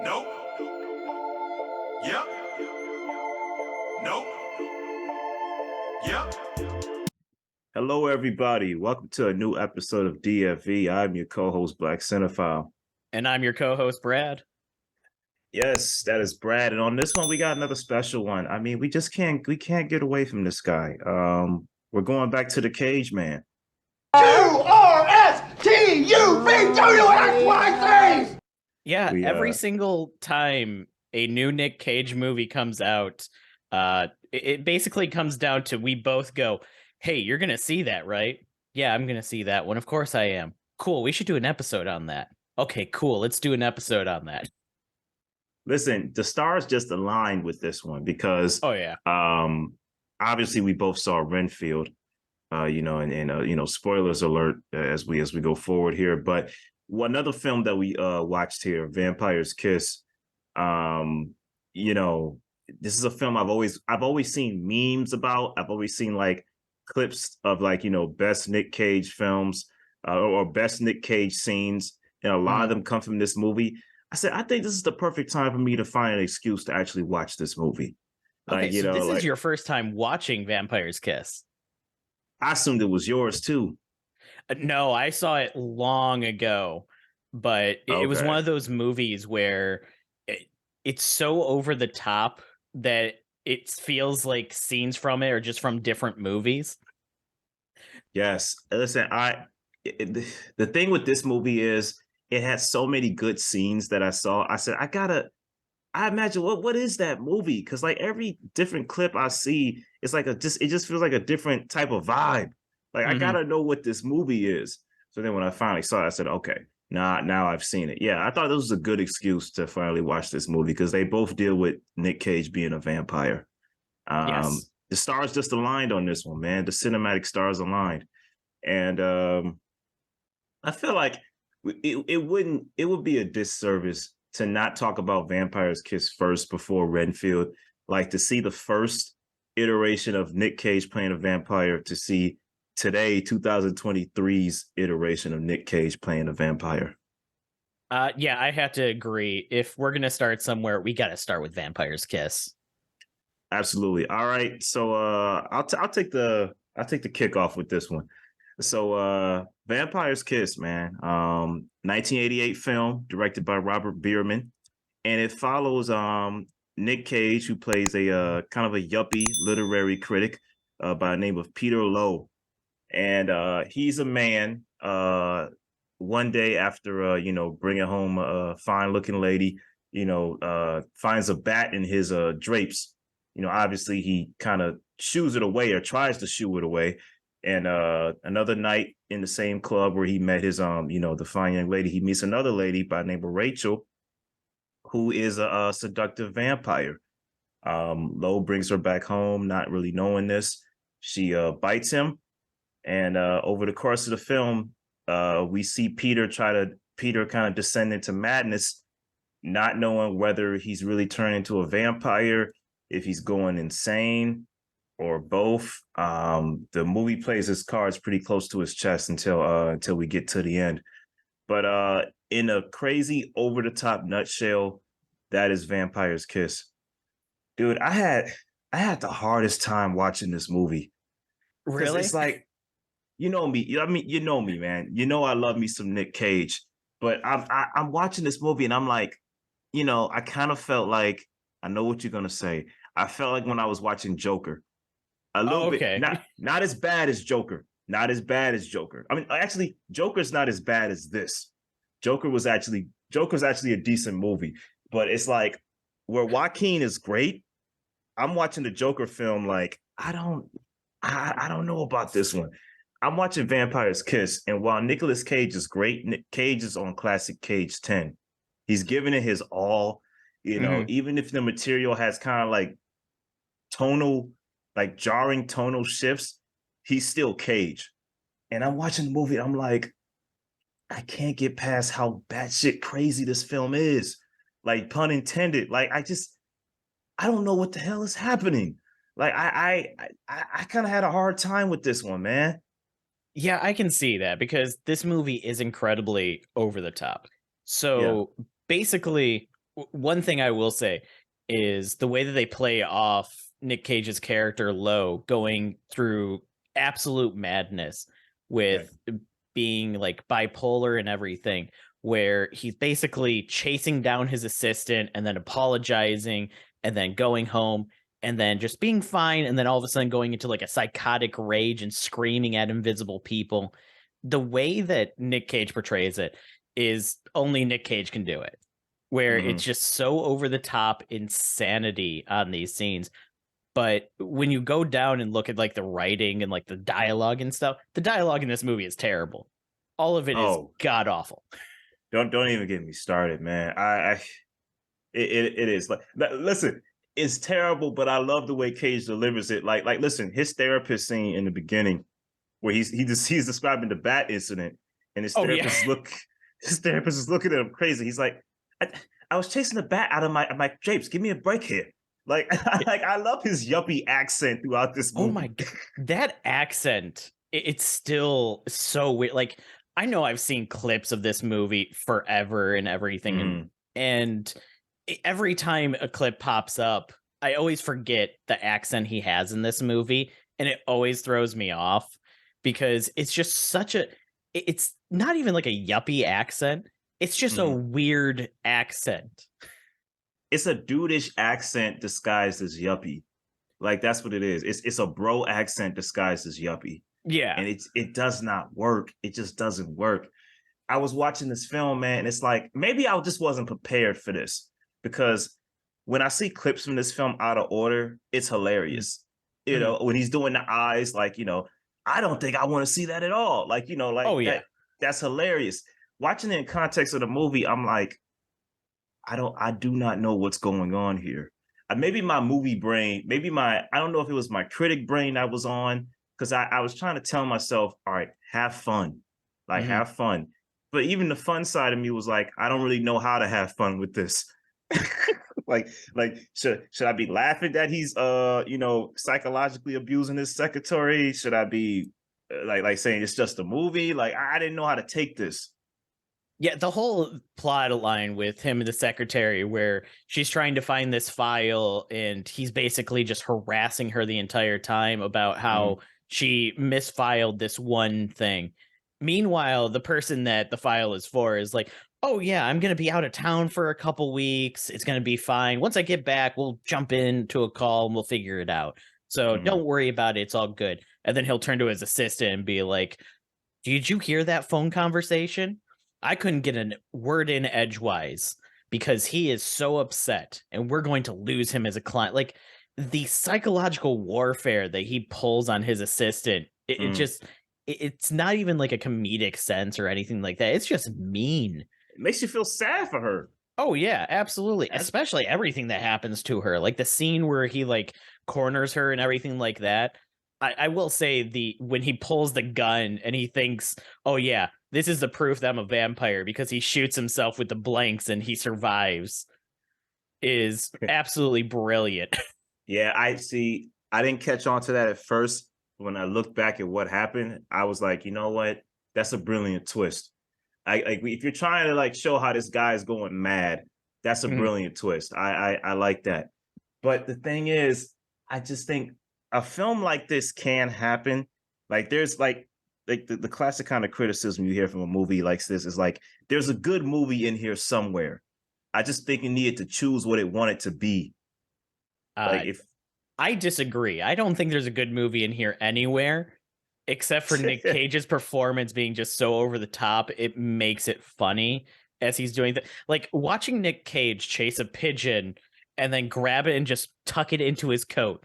Nope. Yep. Nope. Yep. Hello, everybody. Welcome to a new episode of DFV. I'm your co-host, Black Cinephile. And I'm your co-host, Brad. Yes, that is Brad. And on this one, we got another special one. I mean, we can't get away from this guy. We're going back to the Cage Man. QRSTUVWXYZ! Yeah, every single time a new Nick Cage movie comes out, it basically comes down to we both go, hey, you're going to see that, right? Yeah, I'm going to see that one. Of course I am. Cool, we should do an episode on that. Okay, cool, let's do an episode on that. Listen, the stars just aligned with this one because obviously we both saw Renfield, and spoilers alert as we go forward here. But another film that we watched here, Vampire's Kiss. This is a film I've always seen memes about. I've always seen like clips of best Nick Cage films or best Nick Cage scenes, and a lot of them come from this movie. I said, I think this is the perfect time for me to find an excuse to actually watch this movie. Okay, so this is your first time watching Vampire's Kiss. I assumed it was yours too. No, I saw it long ago, but it was one of those movies where it's so over the top that it feels like scenes from it are just from different movies. Yes. Listen, the thing with this movie is it has so many good scenes that I saw. I said, I imagine what is that movie? Because like every different clip I see, it's like it just feels like a different type of vibe. Like I gotta know what this movie is. So then when I finally saw it, I said, okay, now I've seen it. Yeah, I thought this was a good excuse to finally watch this movie because they both deal with Nick Cage being a vampire. Yes. The stars just aligned on this one, man. The cinematic stars aligned. And I feel like it would be a disservice to not talk about Vampire's Kiss first before Renfield. Like to see the first iteration of Nick Cage playing a vampire, to see today 2023's iteration of Nick Cage playing a vampire. Yeah, I have to agree. If we're gonna start somewhere, we got to start with Vampire's Kiss. Absolutely. All right. So I'll take the kickoff with this one. So Vampire's Kiss, man. 1988 film directed by Robert Bierman. And it follows Nick Cage, who plays a kind of a yuppie literary critic by the name of Peter Lowe. And he's a man one day after bringing home a fine looking lady, finds a bat in his drapes. Obviously he kind of shoos it away or tries to shoo it away. And another night in the same club where he met his the fine young lady, he meets another lady by the name of Rachel, who is a seductive vampire. Lowe brings her back home, not really knowing this. She bites him, and over the course of the film, we see Peter kind of descend into madness, not knowing whether he's really turned into a vampire, if he's going insane, or both. The movie plays his cards pretty close to his chest until we get to the end. But in a crazy over-the-top nutshell, that is Vampire's Kiss. Dude, I had the hardest time watching this movie. Really? It's like, you know me. I mean, you know me, man. You know I love me some Nick Cage. But I'm watching this movie and I'm like, I kind of felt like, I know what you're gonna say. I felt like when I was watching Joker. A little bit, not as bad as Joker. Not as bad as Joker. I mean, actually, Joker's not as bad as this. Joker's actually a decent movie, but it's like where Joaquin is great. I'm watching the Joker film like I don't know about this one. I'm watching Vampire's Kiss, and while Nicolas Cage is great, Nick Cage is on classic Cage 10. He's giving it his all. Even if the material has kind of like jarring tonal shifts, he's still Cage. And I'm watching the movie, I'm like, I can't get past how batshit crazy this film is. Like, pun intended. Like, I don't know what the hell is happening. Like, I kind of had a hard time with this one, man. Yeah, I can see that because this movie is incredibly over the top. So basically One thing I will say is the way that they play off Nick Cage's character Low going through absolute madness with being like bipolar and everything, where he's basically chasing down his assistant and then apologizing and then going home and then just being fine and then all of a sudden going into like a psychotic rage and screaming at invisible people. The way that Nick Cage portrays it is only Nick Cage can do it, where it's just so over the top insanity on these scenes. But when you go down and look at like the writing and like the dialogue and stuff, the dialogue in this movie is terrible. All of it is god awful. Don't even get me started, man. It is like, listen, it's terrible, but I love the way Cage delivers it. Like listen, his therapist scene in the beginning where he's describing the bat incident and his therapist is looking at him crazy. He's like, I was chasing the bat out of my drapes. Give me a break here. Like I love his yuppie accent throughout this movie. Oh my god, that accent! It's still so weird. Like I know I've seen clips of this movie forever and everything, and every time a clip pops up, I always forget the accent he has in this movie, and it always throws me off because it's just such a. It's not even like a yuppie accent. It's just a weird accent. It's a dudeish accent disguised as yuppie. Like that's what it is. It's a bro accent disguised as yuppie. Yeah. And it does not work. It just doesn't work. I was watching this film, man, and it's like maybe I just wasn't prepared for this because when I see clips from this film out of order, it's hilarious. You know, when he's doing the eyes, like, you know, I don't think I want to see that at all. Like, you know, like that's hilarious. Watching it in context of the movie, I'm like, I do not know what's going on here. Maybe my movie brain, I don't know if it was my critic brain that was on, because I was trying to tell myself, all right, have fun. Like, have fun. But even the fun side of me was like, I don't really know how to have fun with this. like should I be laughing that he's you know, psychologically abusing his secretary? Should I be like saying it's just a movie? Like I didn't know how to take this. Yeah, the whole plot line with him and the secretary where she's trying to find this file and he's basically just harassing her the entire time about how she misfiled this one thing. Meanwhile, the person that the file is for is like, oh yeah, I'm going to be out of town for a couple weeks. It's going to be fine. Once I get back, we'll jump into a call and we'll figure it out. So don't worry about it. It's all good. And then he'll turn to his assistant and be like, did you hear that phone conversation? I couldn't get a word in edgewise because he is so upset and we're going to lose him as a client. Like the psychological warfare that he pulls on his assistant, it's not even like a comedic sense or anything like that. It's just mean. It makes you feel sad for her. Oh yeah, absolutely. Especially everything that happens to her. Like the scene where he like corners her and everything like that. I will say when he pulls the gun and he thinks, oh yeah, this is the proof that I'm a vampire because he shoots himself with the blanks and he survives is absolutely brilliant. Yeah, I didn't catch on to that at first. When I looked back at what happened, I was like, you know what? That's a brilliant twist. If you're trying to like show how this guy is going mad, that's a brilliant twist. I like that. But the thing is, I just think a film like this can happen. Like there's like the classic kind of criticism you hear from a movie like this is like, there's a good movie in here somewhere. I just think it needed to choose what it wanted to be. I disagree. I don't think there's a good movie in here anywhere, except for Nick Cage's performance being just so over the top. It makes it funny as he's doing that. Like watching Nick Cage chase a pigeon and then grab it and just tuck it into his coat.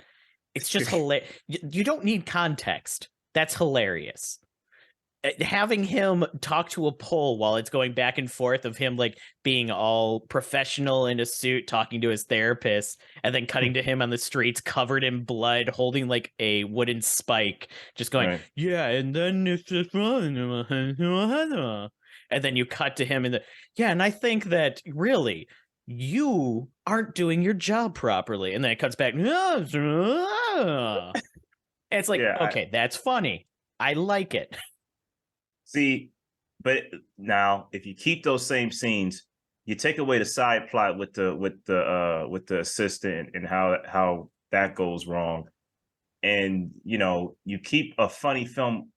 It's just hilarious. You don't need context. That's hilarious. Having him talk to a pole while it's going back and forth of him like being all professional in a suit talking to his therapist and then cutting to him on the streets covered in blood holding like a wooden spike just going yeah, and then it's just and then you cut to him and I think that really you aren't doing your job properly, and then it cuts back and it's like okay, that's funny, I like it. See, but now if you keep those same scenes you take away the side plot with the assistant and how that goes wrong, and you keep a funny film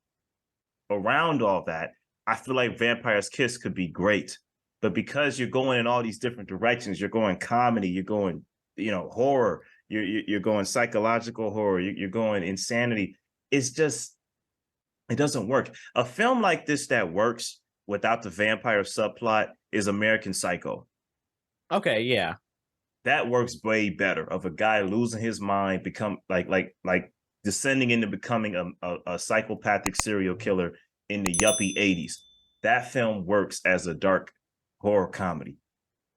around all that. I feel like Vampire's Kiss could be great, but because you're going in all these different directions, you're going comedy, you're going horror, you're going psychological horror, you're going insanity. It's just, it doesn't work. A film like this that works without the vampire subplot is American Psycho. Okay, yeah. That works way better, of a guy losing his mind, become like descending into becoming a psychopathic serial killer in the yuppie 80s. That film works as a dark horror comedy.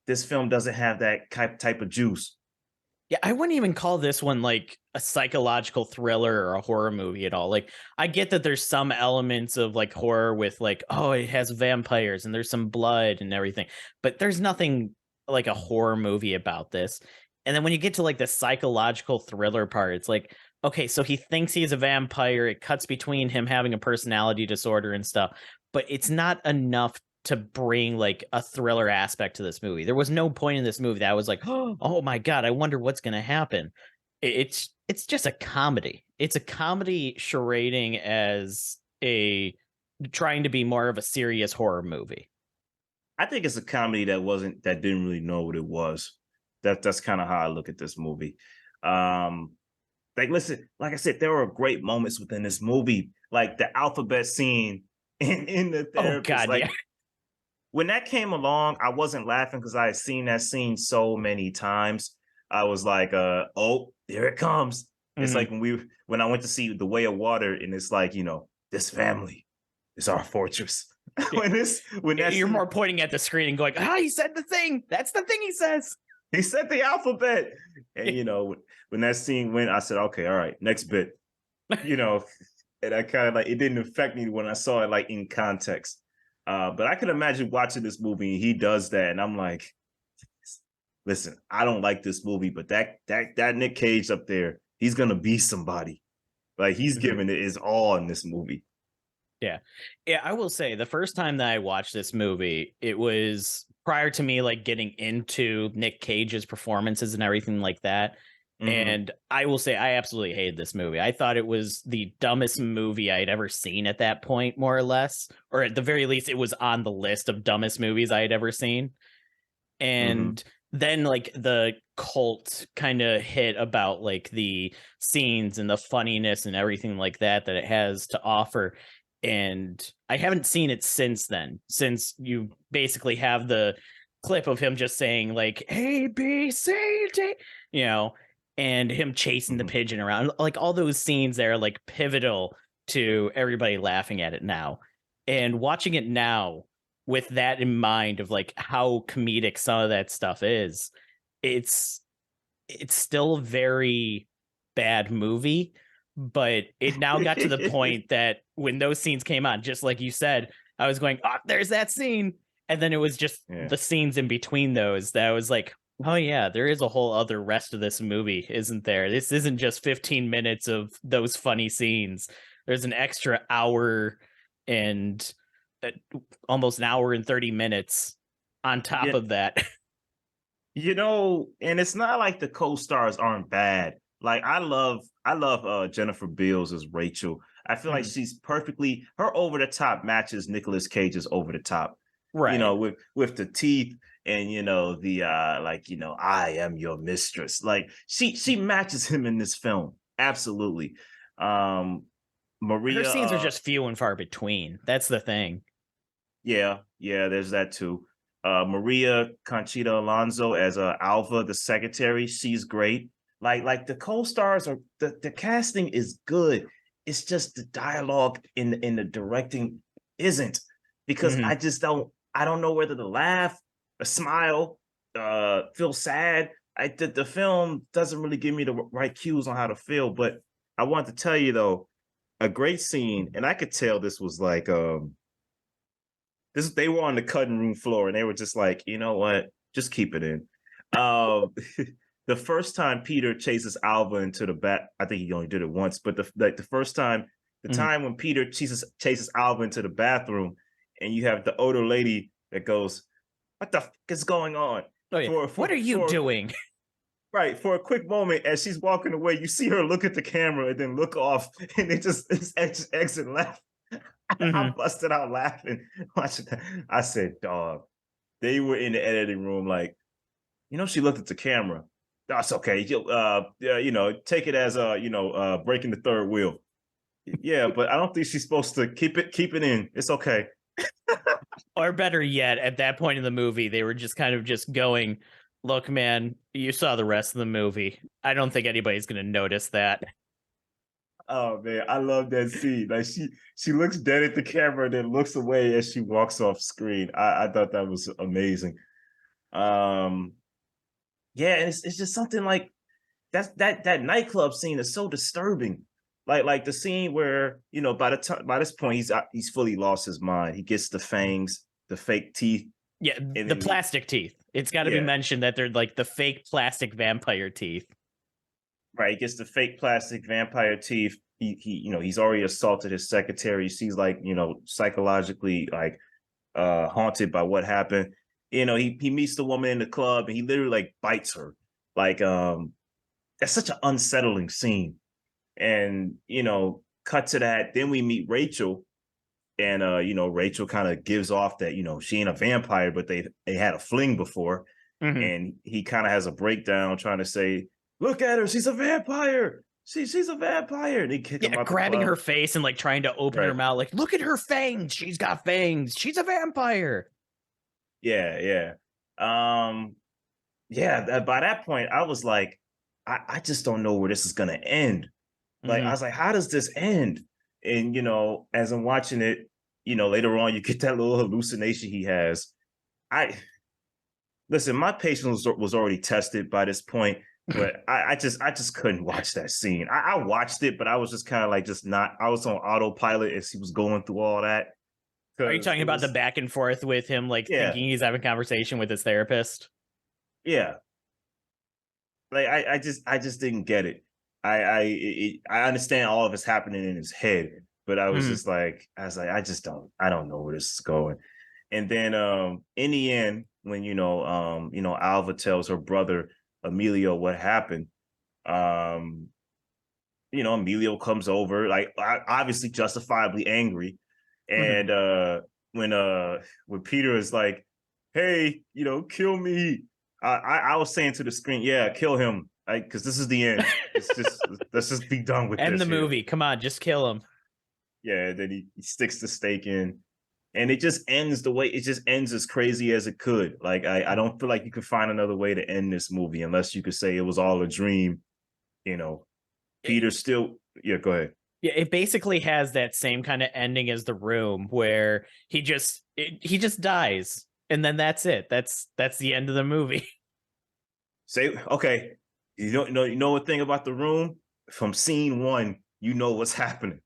This film doesn't have that type of juice. Yeah, I wouldn't even call this one like a psychological thriller or a horror movie at all. Like, I get that there's some elements of like horror with like, oh, it has vampires and there's some blood and everything, but there's nothing like a horror movie about this. And then when you get to like the psychological thriller part, it's like, okay, so he thinks he's a vampire. It cuts between him having a personality disorder and stuff, but it's not enough to bring like a thriller aspect to this movie. There was no point in this movie that I was like, oh my god, I wonder what's going to happen. It's just a comedy. It's a comedy charading as a trying to be more of a serious horror movie. I think it's a comedy that didn't really know what it was. That's kind of how I look at this movie. Like, listen, like I said, there were great moments within this movie, like the alphabet scene in the therapist. Oh god, like, yeah. when that came along, I wasn't laughing because I had seen that scene so many times. I was like, oh, there it comes. It's like when I went to see The Way of Water, and it's like, this family is our fortress. when You're more pointing at the screen and going, he said the thing. That's the thing he says. He said the alphabet. And when that scene went, I said, okay, all right, next bit. And I kind of like, it didn't affect me when I saw it like in context. But I can imagine watching this movie and he does that, and I'm like, listen, I don't like this movie, but that Nick Cage up there, he's gonna be somebody. Like, he's giving it his all in this movie. Yeah. Yeah, I will say the first time that I watched this movie, it was prior to me like getting into Nick Cage's performances and everything like that. And I will say I absolutely hated this movie. I thought it was the dumbest movie I had ever seen at that point, more or less. Or at the very least, it was on the list of dumbest movies I had ever seen. And then like the cult kind of hit about like the scenes and the funniness and everything like that it has to offer. And I haven't seen it since then, since you basically have the clip of him just saying like A, B, C, D, and him chasing the pigeon around. Like, all those scenes there are like pivotal to everybody laughing at it now. And watching it now with that in mind of like how comedic some of that stuff is, it's still a very bad movie, but it now got to the point that when those scenes came on, just like you said, I was going, there's that scene. And then it was just the scenes in between those that I was like, oh yeah, there is a whole other rest of this movie, isn't there? This isn't just 15 minutes of those funny scenes. There's an extra hour and almost an hour and 30 minutes on top of that. And it's not like the co-stars aren't bad. Like, I love Jennifer Beals as Rachel. I feel like she's perfectly, her over the top matches Nicolas Cage's over the top. Right. With the teeth and the I am your mistress. Like, she matches him in this film. Absolutely. Maria, her scenes are just few and far between. That's the thing. Yeah, there's that too. Maria Conchita Alonso as Alva, the secretary, she's great. Like the co-stars are, the casting is good. It's just the dialogue in the directing isn't, because I don't know whether to laugh or smile, feel sad. The film doesn't really give me the right cues on how to feel. But I want to tell you though, a great scene, and I could tell this was like they were on the cutting room floor and they were just like, you know what, just keep it in. The first time Peter chases Alva into the back, I think he only did it once, but the first time, time when Peter chases Alva into the bathroom, and you have the older lady that goes, what the fuck is going on? Oh, yeah. What are you doing? Right, for a quick moment, as she's walking away, you see her look at the camera and then look off, and it just exit left. I Mhm. busted out laughing watching that. I said, "Dog." They were in the editing room, like, she looked at the camera. That's okay. Take it as breaking the third wheel. Yeah, but I don't think she's supposed to keep it in. It's okay. Or better yet, at that point in the movie, they were just kind of just going, look, man, you saw the rest of the movie. I don't think anybody's going to notice that. Oh man, I love that scene. Like she looks dead at the camera and then looks away as she walks off screen. I thought that was amazing. Um, yeah, and it's just something like that nightclub scene is so disturbing. Like the scene where by this point he's fully lost his mind. He gets the fangs, the fake teeth, Yeah, and the then plastic teeth. It's got to be mentioned that they're like the fake plastic vampire teeth. right, he gets the fake plastic vampire teeth. He's already assaulted his secretary. She's like, psychologically like haunted by what happened. He meets the woman in the club and he literally like bites her. Like that's such an unsettling scene. And cut to that. Then we meet Rachel, and Rachel kind of gives off that she ain't a vampire, but they had a fling before, and he kind of has a breakdown trying to say, "Look at her, she's a vampire. She's a vampire." And he kick him out grabbing the her club. face and like trying to open her mouth, like, look at her fangs. She's got fangs. She's a vampire. Yeah. Yeah. By that point, I was like, I just don't know where this is gonna end. Like, I was like, how does this end? And, as I'm watching it, later on, you get that little hallucination he has. Listen, my patience was already tested by this point, but I just couldn't watch that scene. I watched it, but I was just kind of like, I was on autopilot as he was going through all that. Are you talking about the back and forth with him, like thinking he's having a conversation with his therapist? Yeah. Like, I just didn't get it. I understand all of it's happening in his head, but I was like, I don't know where this is going. And then in the end, when Alva tells her brother Emilio what happened, Emilio comes over, like obviously justifiably angry. And when Peter is like, hey, kill me. I was saying to the screen, yeah, kill him. Because this is the end. It's just let's just be done with this. End the movie. Come on, just kill him. Yeah, then he sticks the stake in, and it just ends as crazy as it could. Like I don't feel like you could find another way to end this movie unless you could say it was all a dream. Peter still. Yeah, go ahead. Yeah, it basically has that same kind of ending as The Room, where he just dies, and then that's it. That's the end of the movie. Say okay. You know what thing about The Room? From scene one, you know what's happening.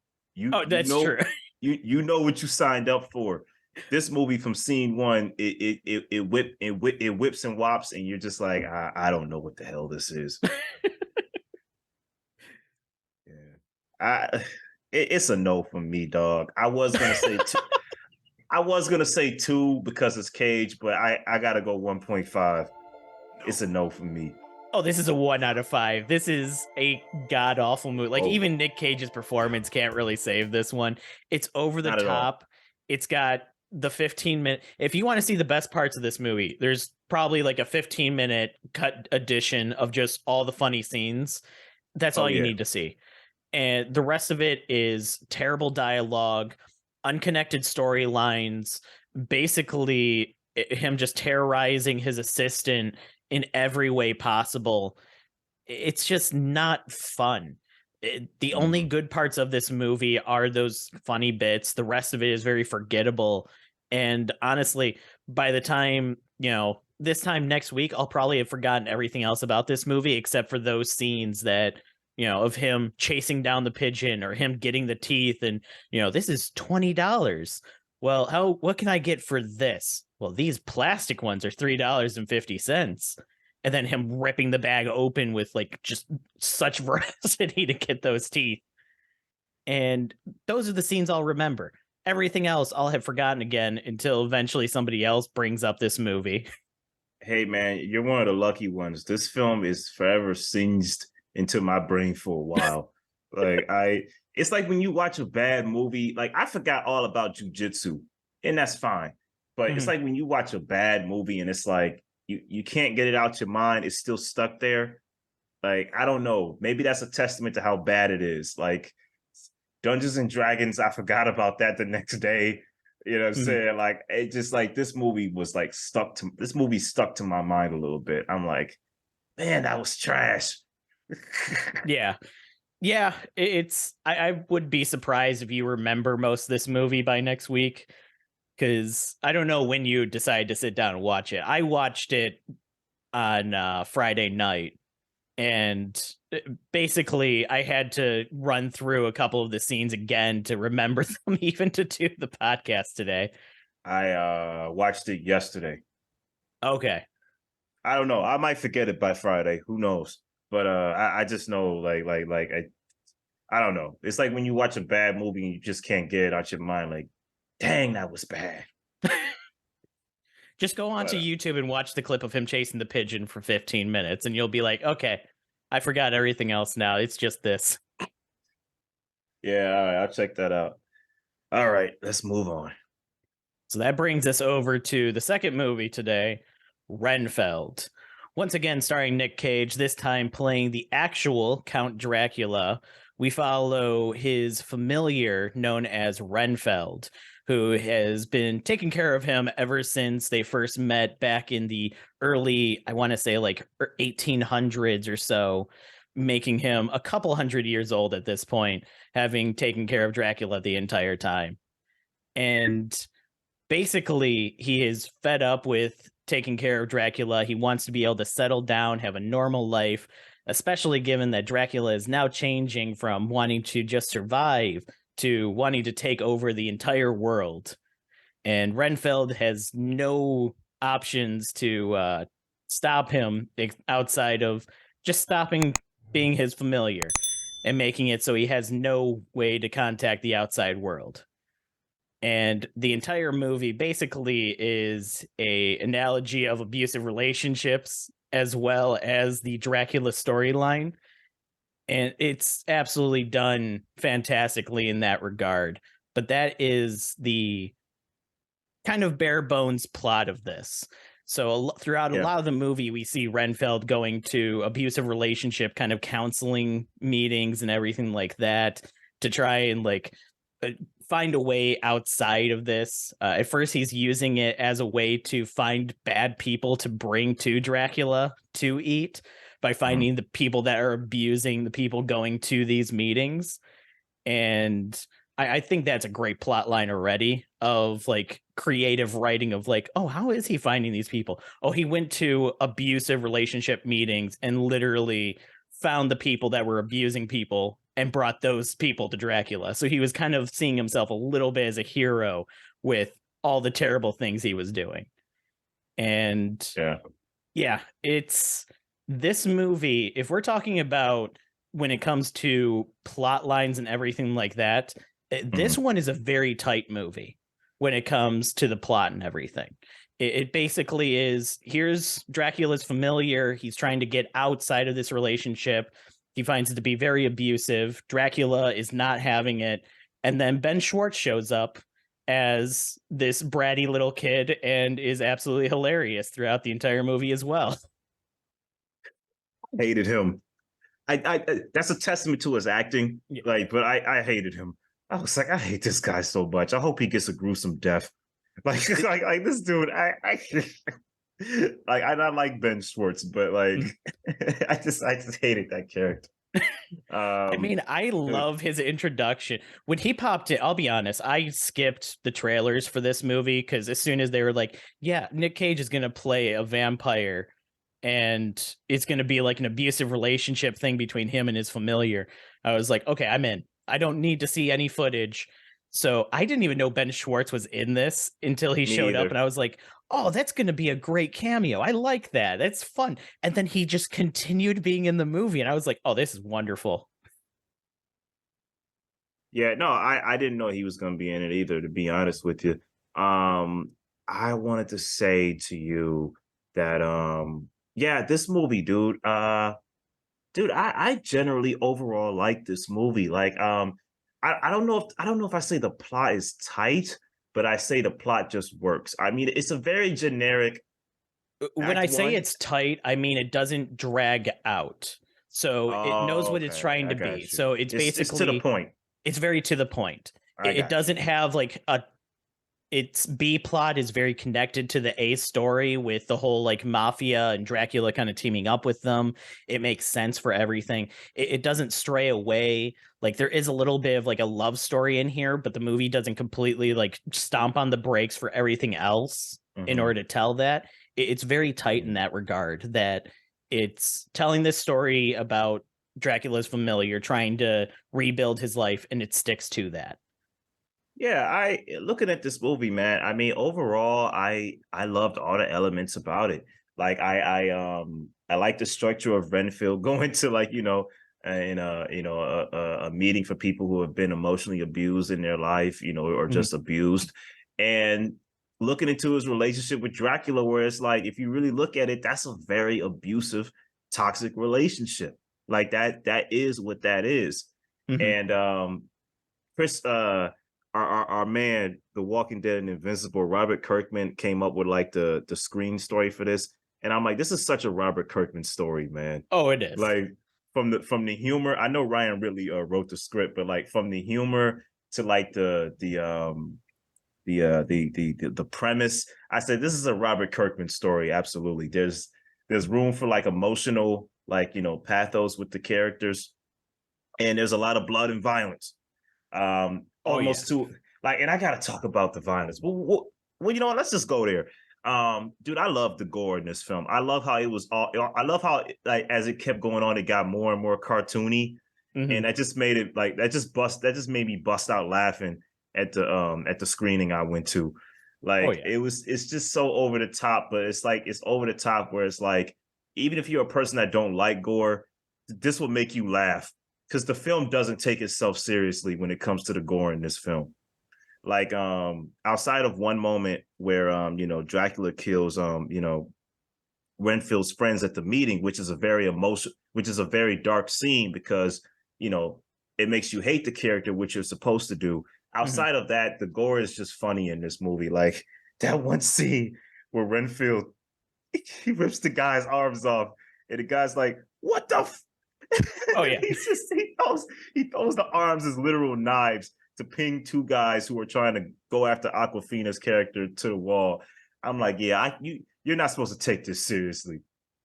That's true. You know what you signed up for. This movie from scene one, it whips and wops, and you're just like, I don't know what the hell this is. Yeah, it's a no from me, dog. I was gonna say two. I was gonna say 2 because it's Cage, but I gotta go 1.5. It's a no from me. Oh, this is a 1 out of 5. This is a god awful movie. Like even Nick Cage's performance can't really save this one. It's over the top. It's got the 15-minute. If you want to see the best parts of this movie, there's probably like a 15-minute cut edition of just all the funny scenes. That's all you need to see. And the rest of it is terrible dialogue, unconnected storylines, basically him just terrorizing his assistant in every way possible. It's just not fun. The only good parts of this movie are those funny bits. The rest of it is very forgettable. And honestly, by the time, this time next week, I'll probably have forgotten everything else about this movie except for those scenes that, of him chasing down the pigeon or him getting the teeth and, this is $20. Well, what can I get for this? Well, these plastic ones are $3.50. And then him ripping the bag open with like just such veracity to get those teeth. And those are the scenes I'll remember. everything else I'll have forgotten again until eventually somebody else brings up this movie. Hey man, you're one of the lucky ones. This film is forever singed into my brain for a while. It's like when you watch a bad movie, like I forgot all about jujitsu, and that's fine. But it's like when you watch a bad movie and it's like you can't get it out your mind, it's still stuck there. Like, I don't know. Maybe that's a testament to how bad it is. Like Dungeons and Dragons, I forgot about that the next day. You know what I'm saying? Like, it just like this movie stuck to my mind a little bit. I'm like, man, that was trash. Yeah. Yeah, I would be surprised if you remember most of this movie by next week, because I don't know when you decide to sit down and watch it. I watched it on Friday night, and basically I had to run through a couple of the scenes again to remember them, even to do the podcast today. I watched it yesterday. Okay. I don't know. I might forget it by Friday. Who knows? But I just know I don't know. It's like when you watch a bad movie and you just can't get it out your mind. Like, dang, that was bad. Just go onto YouTube and watch the clip of him chasing the pigeon for 15 minutes, and you'll be like, okay, I forgot everything else now. It's just this. Yeah, all right, I'll check that out. All right, let's move on. So that brings us over to the second movie today, Renfield. Once again, starring Nick Cage, this time playing the actual Count Dracula. We follow his familiar known as Renfield, who has been taking care of him ever since they first met back in the early, I want to say like 1800s or so, making him a couple hundred years old at this point, having taken care of Dracula the entire time. And basically, he is fed up with taking care of Dracula. He wants to be able to settle down, have a normal life, especially given that Dracula is now changing from wanting to just survive to wanting to take over the entire world. And Renfield has no options to stop him outside of just stopping being his familiar and making it so he has no way to contact the outside world. And the entire movie basically is a analogy of abusive relationships as well as the Dracula storyline. And it's absolutely done fantastically in that regard. But that is the kind of bare bones plot of this. So throughout a lot of the movie, we see Renfield going to abusive relationship kind of counseling meetings and everything like that to try and find a way outside of this. At first, he's using it as a way to find bad people to bring to Dracula to eat by finding the people that are abusing the people going to these meetings. And I think that's a great plot line already of creative writing of oh, how is he finding these people? Oh, he went to abusive relationship meetings and literally found the people that were abusing people and brought those people to Dracula. So he was kind of seeing himself a little bit as a hero with all the terrible things he was doing. And yeah, it's this movie, if we're talking about when it comes to plot lines and everything like that, this one is a very tight movie when it comes to the plot and everything. It basically is, here's Dracula's familiar. He's trying to get outside of this relationship. He finds it to be very abusive. Dracula is not having it. And then Ben Schwartz shows up as this bratty little kid and is absolutely hilarious throughout the entire movie as well. Hated him. I that's a testament to his acting. But I hated him. I was like, I hate this guy so much. I hope he gets a gruesome death. Like this dude, I not like Ben Schwartz, but I just hated that character. I mean, I love his introduction. When he popped in, I'll be honest, I skipped the trailers for this movie because as soon as they were like, yeah, Nick Cage is going to play a vampire and it's going to be like an abusive relationship thing between him and his familiar, I was like, okay, I'm in. I don't need to see any footage. So I didn't even know Ben Schwartz was in this until he showed up, and I was like, oh, that's going to be a great cameo. I like that. That's fun. And then he just continued being in the movie, and I was like, oh, this is wonderful. Yeah, no, I didn't know he was gonna be in it either, to be honest with you. I wanted to say to you that yeah, this movie, dude. Dude, I generally overall like this movie. Like, I don't know if I say the plot is tight, but I say the plot just works. I mean, it's a very generic When act I say one. it's tight, I mean it doesn't drag out. So it knows Oh, what it's okay. trying I to be. got you. So it's It's to the basically point. it's very to the point. I It got you. doesn't have like a its B plot is very connected to the A story with the whole like mafia and Dracula kind of teaming up with them. It makes sense for everything. It doesn't stray away. Like there is a little bit of like a love story in here, but the movie doesn't completely like stomp on the brakes for everything else in Hmm. order to tell that. It's very tight in Hmm. that regard that it's telling this story about Dracula's familiar trying to rebuild his life and it sticks to that. Yeah, I looking at this movie, man. I mean, overall, I loved all the elements about it. Like I like the structure of Renfield going to like in a a meeting for people who have been emotionally abused in their life, or Mhm. just abused, and looking into his relationship with Dracula, where it's like if you really look at it, that's a very abusive, toxic relationship. Like that is what that is, Mhm. and Chris, our man, The Walking Dead and Invincible, Robert Kirkman came up with like the screen story for this, and I'm like, this is such a Robert Kirkman story, man. Oh, it is. Like from the humor, I know Ryan really wrote the script, but like from the humor to like the premise, I said this is a Robert Kirkman story. Absolutely, there's room for like emotional like pathos with the characters, and there's a lot of blood and violence, Oh yeah. almost to like, and I gotta talk about the violence. Well, you know what? Let's just go there. Dude, I love the gore in this film. I love how it was all. I love how like as it kept going on, it got more and more cartoony, Mhm. and that just made it like that just bust. That just made me bust out laughing at the screening I went to. Oh Like yeah. it's just so over the top, but it's like it's over the top where it's like even if you're a person that don't like gore, this will make you laugh because the film doesn't take itself seriously when it comes to the gore in this film. Like outside of one moment where Dracula kills Renfield's friends at the meeting, which is a very which is a very dark scene because you know it makes you hate the character, which you're supposed to do. Mhm. Outside of that, the gore is just funny in this movie. Like that one scene where Renfield he rips the guy's arms off, and the guy's like, "What the?" Oh yeah. He throws the arms as literal knives to ping two guys who are trying to go after Aquafina's character to the wall. I'm like, yeah, you're not supposed to take this seriously.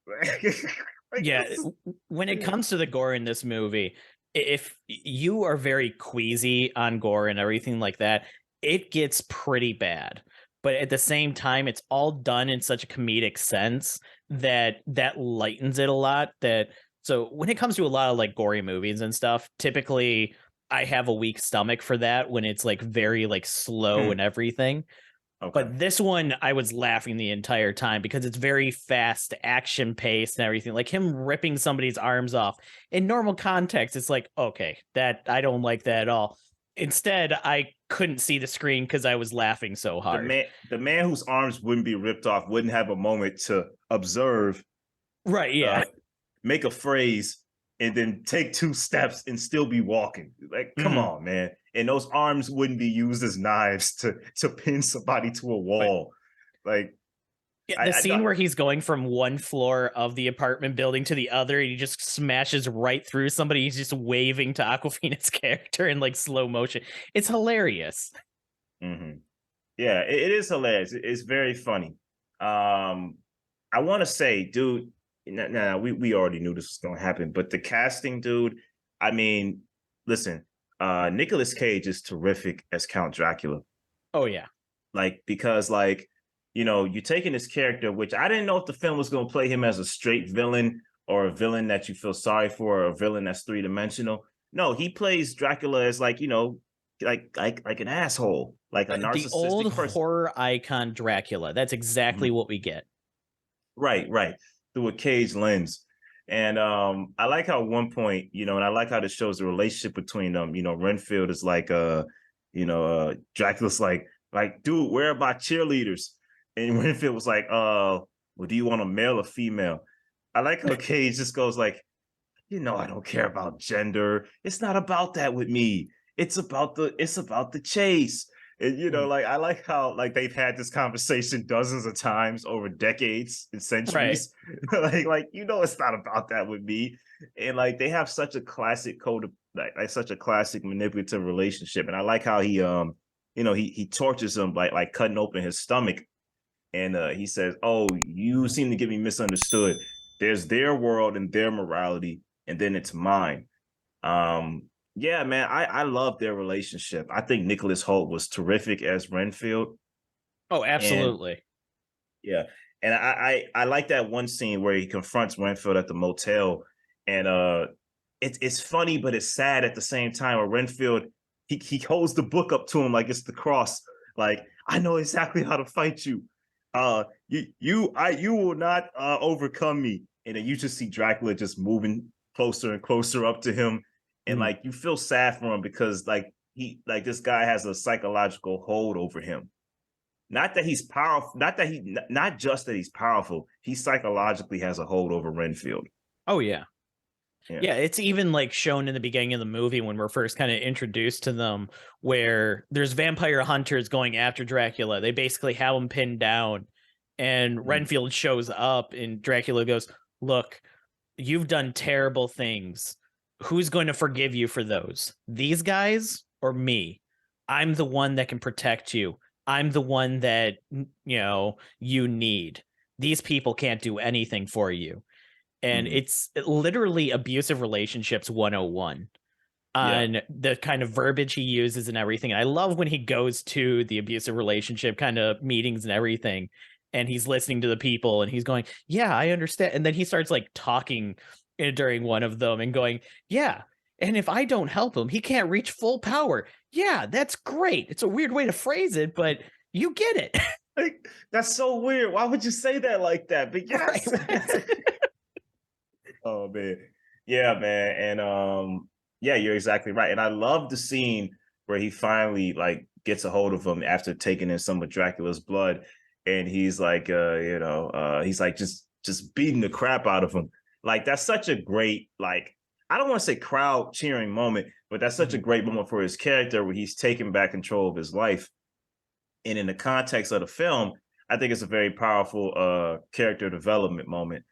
Like Yeah, this is when it comes to the gore in this movie, if you are very queasy on gore and everything like that, it gets pretty bad. But at the same time, it's all done in such a comedic sense that that lightens it a lot. That so when it comes to a lot of like gory movies and stuff, typically I have a weak stomach for that when it's like very like slow and everything. okay. But this one, I was laughing the entire time because it's very fast, action paced and everything. Like him ripping somebody's arms off. In normal context, it's like, okay, that I don't like that at all. Instead, I couldn't see the screen because I was laughing so hard. The man whose arms wouldn't be ripped off wouldn't have a moment to observe, Right, yeah. uh, make a phrase, and then take two steps and still be walking. Like, come Mhm. on, man. And those arms wouldn't be used as knives to pin somebody to a Right. wall. Like, Yeah, the I scene where he's going from one floor of the apartment building to the other, and he just smashes right through somebody. He's just waving to Aquafina's character in like slow motion. It's hilarious. mhm. Yeah, it is hilarious. It's very funny. I want to say, dude, we already knew this was going to happen, but the casting, dude, I mean, listen, Nicolas Cage is terrific as Count Dracula. Oh yeah. Like, because like, you're taking this character, which I didn't know if the film was going to play him as a straight villain or a villain that you feel sorry for, or a villain that's three-dimensional. No, he plays Dracula as like, like an asshole, like a The old narcissistic person. horror icon Dracula. That's exactly Mhm. what we get. Right, right. Through a cage lens. And I like how at one point, and I like how this shows the relationship between them. Renfield is like Dracula's like, dude, where are my cheerleaders? And Renfield was like, well, do you want a male or female? I like how Cage just goes like, I don't care about gender. It's not about that with me. It's about the chase. And like I like how like they've had this conversation dozens of times over decades and centuries. like it's not about that with me. And like they have such a classic code of like such a classic manipulative relationship. And I like how he tortures him like cutting open his stomach. And he says, "Oh, you seem to get me misunderstood. There's their world and their morality, and then it's mine." Yeah, man, I love their relationship. I think Nicholas Hoult was terrific as Renfield. Oh, And absolutely. yeah, and I like that one scene where he confronts Renfield at the motel, and it's funny, but it's sad at the same time. Where Renfield he holds the book up to him like it's the cross, like I know exactly how to fight you. You will not overcome me. And then you just see Dracula just moving closer and closer up to him, and like you feel sad for him because like this guy has a psychological hold over him. Not that he's powerful, not just that he's powerful, he psychologically has a hold over Renfield. Oh yeah. Yeah. Yeah, it's even like shown in the beginning of the movie when we're first kind of introduced to them, where there's vampire hunters going after Dracula. They basically have him pinned down, and Renfield shows up, and Dracula goes, "Look, you've done terrible things. Who's going to forgive you for those? These guys or me? I'm the one that can protect you. I'm the one that you need. These people can't do anything for you." And it's literally abusive relationships 101 on the kind of verbiage he uses and everything. I love when he goes to the abusive relationship kind of meetings and everything, and he's listening to the people and he's going, "Yeah, I understand." And then he starts like talking during one of them and going, "Yeah, and if I don't help him, he can't reach full power." Yeah, that's great. It's a weird way to phrase it, but you get it. Like, that's so weird. Why would you say that like that? But yes. Right. Oh man. Yeah, man. And yeah, you're exactly right. And I love the scene where he finally like gets a hold of him after taking in some of Dracula's blood. And he's like he's like just beating the crap out of him. Like that's such a great, like, I don't want to say crowd cheering moment, but that's such a great moment for his character where he's taking back control of his life. And in the context of the film, I think it's a very powerful character development moment.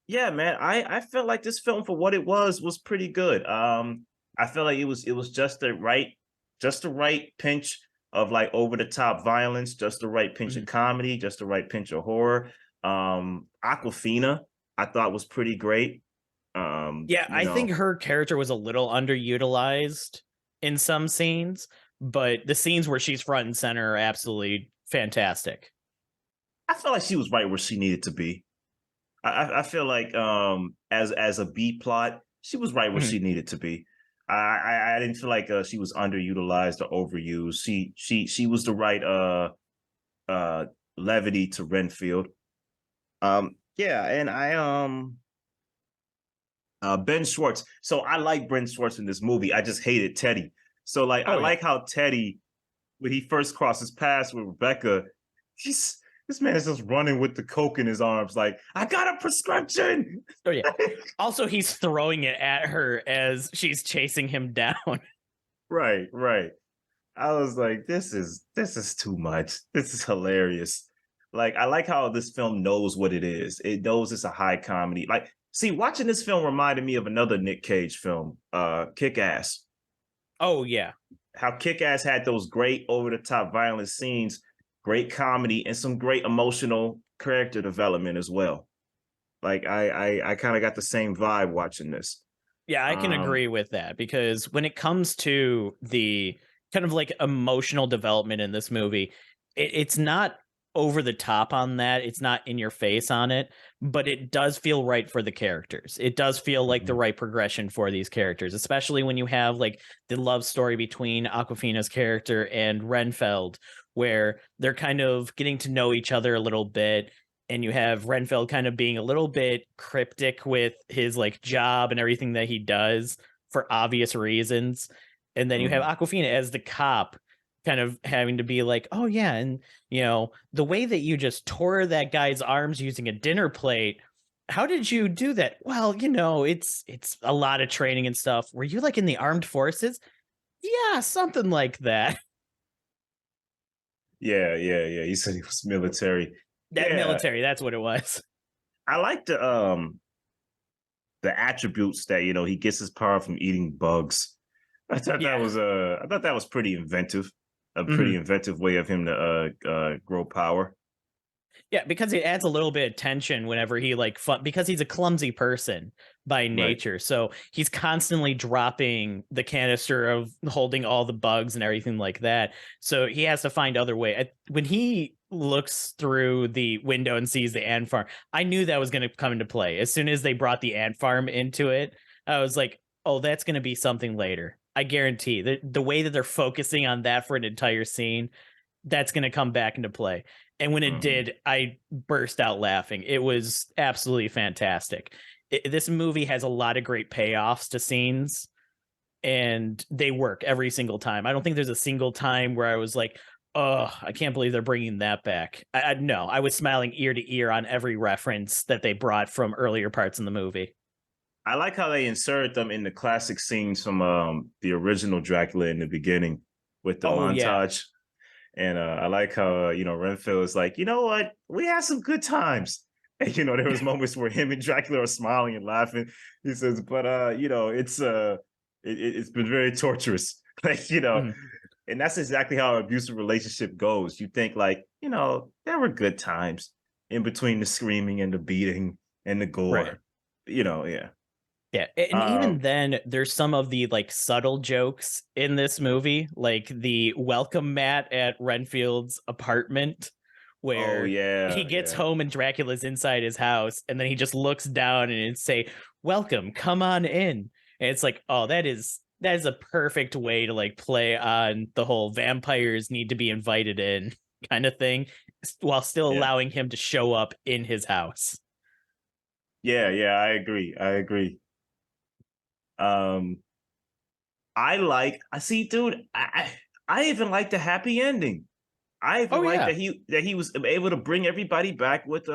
Yeah, man, I felt like this film for what it was pretty good. I felt like it was just the right pinch of like over the top violence, just the right pinch of comedy, just the right pinch of horror. Aquafina I thought was pretty great. Yeah, I think her character was a little underutilized in some scenes, but the scenes where she's front and center are absolutely fantastic. I felt like she was right where she needed to be. I feel like as a B plot, she was right where she needed to be. I didn't feel like she was underutilized or overused. She was the right levity to Renfield. Yeah, and Ben Schwartz. So I like Ben Schwartz in this movie. I just hated Teddy. So like I like how Teddy, when he first crosses paths with Rebecca, this man is just running with the coke in his arms, like, "I got a prescription." Oh yeah. Also, he's throwing it at her as she's chasing him down. Right. I was like, this is too much. This is hilarious. Like, I like how this film knows what it is. It knows it's a high comedy. Like, see, watching this film reminded me of another Nick Cage film, Kick-Ass. Oh yeah. How Kick-Ass had those great over-the-top violent scenes, great comedy, and some great emotional character development as well. Like I kind of got the same vibe watching this. Yeah, I can agree with that, because when it comes to the kind of like emotional development in this movie, it's not over the top on that. It's not in your face on it, but it does feel right for the characters. It does feel like the right progression for these characters, especially when you have like the love story between Aquafina's character and Renfield, where they're kind of getting to know each other a little bit. and you have Renfield kind of being a little bit cryptic with his like job and everything that he does for obvious reasons. And then you have Aquafina as the cop kind of having to be like, oh yeah, and the way that you just tore that guy's arms using a dinner plate, how did you do that? Well, it's a lot of training and stuff. Were you like in the armed forces? Yeah, something like that. Yeah. He said he was military. That Yeah. military, that's what it was. I like the attributes that he gets his power from eating bugs. I thought Yeah. that was pretty inventive. A pretty inventive way of him to grow power. Yeah, because it adds a little bit of tension whenever he because he's a clumsy person by nature. Right. So he's constantly dropping the canister of holding all the bugs and everything like that. So he has to find other way. When he looks through the window and sees the ant farm, I knew that was going to come into play. As soon as they brought the ant farm into it, I was like, oh, that's going to be something later. I guarantee the way that they're focusing on that for an entire scene, that's going to come back into play. And when it did, I burst out laughing. It was absolutely fantastic. This movie has a lot of great payoffs to scenes, and they work every single time. I don't think there's a single time where I was like, oh, I can't believe they're bringing that back. No, I was smiling ear to ear on every reference that they brought from earlier parts in the movie. I like how they inserted them in the classic scenes from the original Dracula in the beginning with the montage. Yeah. And I like how, Renfield is like, you know what? We had some good times. And, there was moments where him and Dracula are smiling and laughing. He says, but, it's been very torturous. And that's exactly how an abusive relationship goes. You think like, there were good times in between the screaming and the beating and the gore, right. Yeah. Yeah, and even then, there's some of the like subtle jokes in this movie, like the welcome mat at Renfield's apartment, where he gets home and Dracula's inside his house, and then he just looks down and say, "Welcome, come on in." And it's like, oh, that is a perfect way to like play on the whole vampires need to be invited in kind of thing, while still allowing him to show up in his house. Yeah, I agree. I see, dude. I even like the happy ending. I even like that he was able to bring everybody back with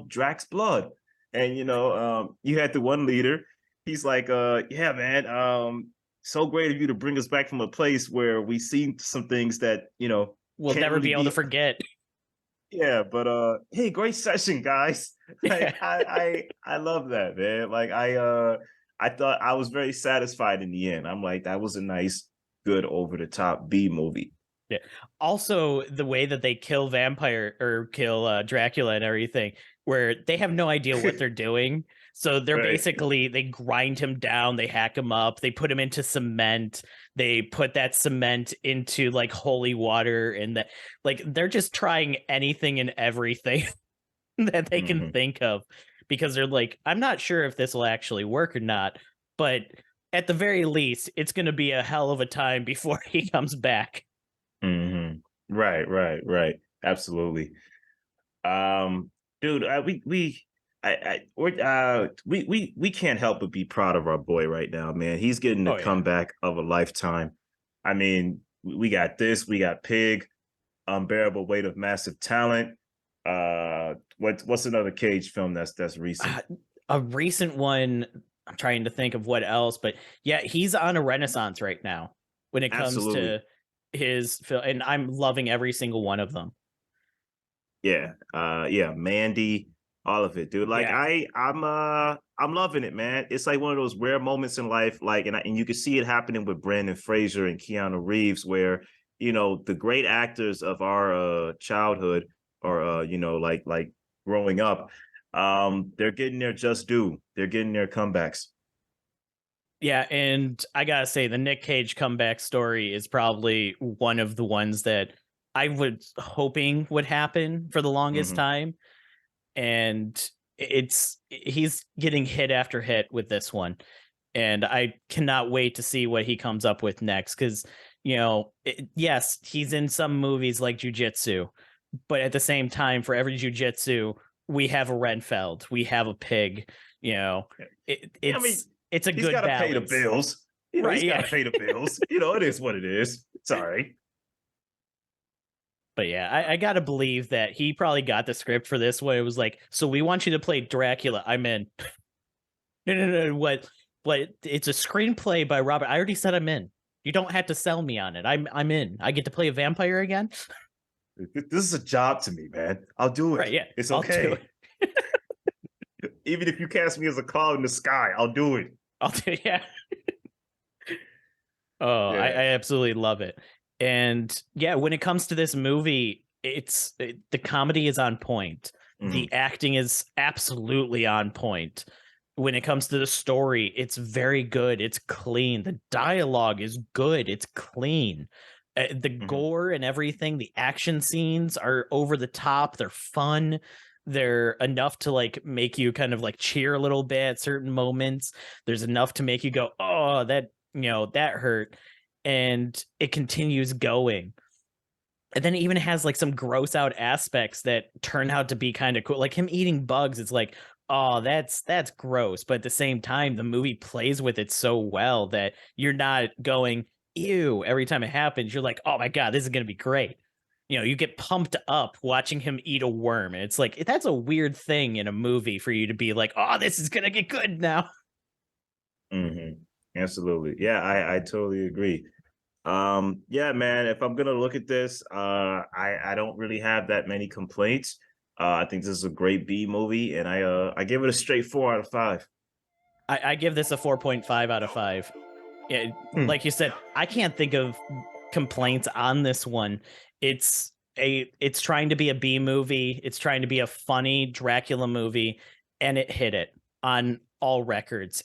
Drax's blood, and you had the one leader. He's like, yeah, man, so great of you to bring us back from a place where we seen some things that we'll never be able to forget. Yeah, but hey, great session, guys. Like, I love that, man. Like I thought I was very satisfied in the end. I'm like, that was a nice, good, over the top B movie. Yeah. Also, the way that they kill Dracula and everything, where they have no idea what they're doing. So they're basically, they grind him down, they hack him up, they put him into cement, they put that cement into like holy water, and they're just trying anything and everything that they can think of, because they're like, I'm not sure if this will actually work or not, but at the very least, it's going to be a hell of a time before he comes back. Right. Absolutely. Dude, we can't help but be proud of our boy right now, man. He's getting the comeback of a lifetime. I mean, we got this, we got Pig, Unbearable Weight of Massive Talent. What's another Cage film that's recent? A recent one. I'm trying to think of what else, but yeah, he's on a renaissance right now when it comes to his film, and I'm loving every single one of them. Yeah, Mandy, all of it, dude. Like I'm loving it, man. It's like one of those rare moments in life, like, and you can see it happening with Brandon Fraser and Keanu Reeves, where the great actors of our childhood, or like growing up, they're getting their just due. They're getting their comebacks. Yeah, and I gotta say, the Nick Cage comeback story is probably one of the ones that I was hoping would happen for the longest time. And he's getting hit after hit with this one. And I cannot wait to see what he comes up with next. Because, yes, he's in some movies like Jiu-Jitsu, but at the same time, for every Jiu-Jitsu, we have a Renfield, we have a pig, you know. I mean, it's a he's good got to balance. pay the bills. You know, Right, he's got yeah. to pay the bills. You know, it is what it is. It's all right. But yeah, I gotta believe that he probably got the script for this one. It was like, so we want you to play Dracula. I'm in. No. What? It's a screenplay by Robert. I already said I'm in. You don't have to sell me on it. I'm in. I get to play a vampire again. This is a job to me, man. I'll do it. Right? Yeah, It's I'll do okay. it. Even if you cast me as a cloud in the sky, I'll do it. I'll do. Yeah. Oh, Yeah. I absolutely love it. And yeah, when it comes to this movie, the comedy is on point. The acting is absolutely on point. When it comes to the story, it's very good. It's clean. The dialogue is good. It's clean. The gore and everything, the action scenes are over the top. They're fun. They're enough to like make you kind of like cheer a little bit at certain moments. There's enough to make you go, oh, that, you know, that hurt. And it continues going. And then it even has like some gross out aspects that turn out to be kind of cool. Like him eating bugs. It's like, oh, that's gross. But at the same time, the movie plays with it so well that you're not going, ew, every time it happens. You're like, oh my God, this is going to be great. You know, you get pumped up watching him eat a worm. And it's like, that's a weird thing in a movie for you to be like, oh, this is going to get good now. Absolutely. Yeah, I totally agree. Yeah, man, if I'm gonna look at this, I don't really have that many complaints. I think this is a great B movie, and I give it a straight 4 out of 5. I give this a 4.5 out of 5. Yeah, like you said, I can't think of complaints on this one. It's trying to be a B movie. It's trying to be a funny Dracula movie, and it hit it on all records.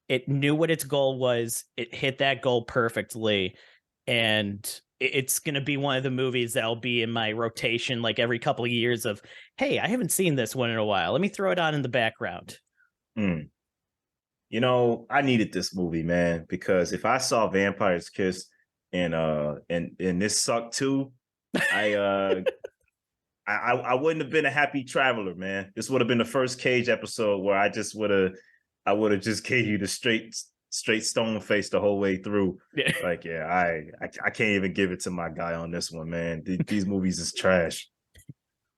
It knew what its goal was. It hit that goal perfectly. And it's going to be one of the movies that'll be in my rotation like every couple of years of, hey, I haven't seen this one in a while. Let me throw it on in the background. You know, I needed this movie, man, because if I saw Vampires Kiss and this sucked too, I wouldn't have been a happy traveler, man. This would have been the first Cage episode where I would have just gave you the straight stone face the whole way through. Yeah. Like, yeah, I can't even give it to my guy on this one, man. These movies is trash.